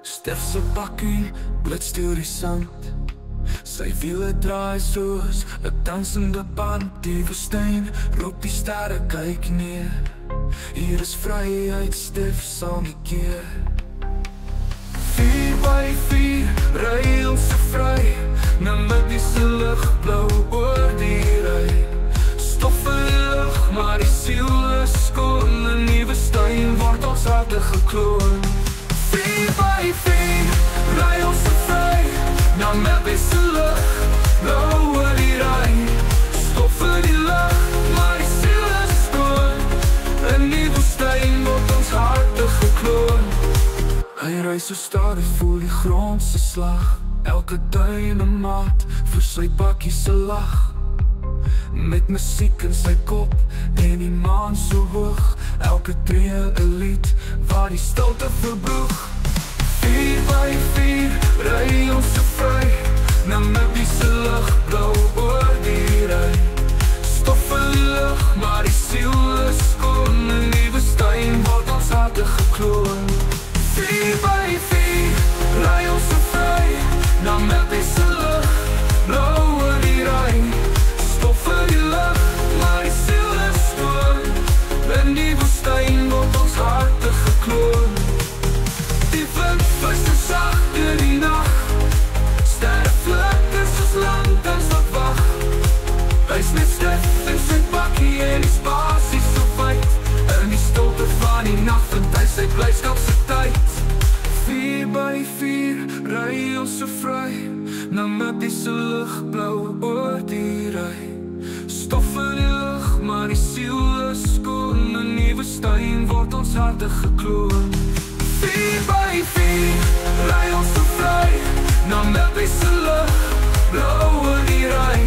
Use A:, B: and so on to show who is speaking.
A: Stef se bakkie blits deur die sand. Sy wiele draai soos 'n dansende band. Die woestyn roep, die sterre kyk neer. Hier is vryheid, Stef sal nie keer. 4x4 ry ons so vry, Namibiese ligblou oor die ry. Stof in die lug, maar die siel is skoon. 'n nuwe woestyn word ons harte gekloon. 4x4 ry ons so vry, Namibiese ligblou oor die ry. Stof in die lug, maar die siel is skoon. 'n nuwe woestyn word ons harte gekloon. Hy ry so stadig, voel die grond se slag. Elke duin 'n maat vir sy bakkie se lag. Met musiek in sy kop en die maan so hoog. Elke tree 'n lied waar die stilte verbroeg. 4x4 ry ons so vry, Namibiese ligblou oor die ry. Stof in die lug, maar die siel is skoon. 'n nuwe woestyn word ons harte gekloon. 4x4 ry ons so vry, Namibiese ligblou oor die ry. Stof in die lug, maar die siel is skoon. 'n nuwe woestyn word ons harte gekloon. Die wind was so sag deur die nag. Sterre flikkers soos lanterns wat wag. Hy's net Stef in sy bakkie en die spasie so wyd. In die stilte van die nag vind hy sy blydskap se tyd. 4x4 ry ons so vry, Namibiese ligblou oor die ry. Stof in die lug, maar die siel is skoon. 'n nuwe woestyn word ons harte gekloon. 4x4 ry ons so vry, Namibiese ligblou oor die ry.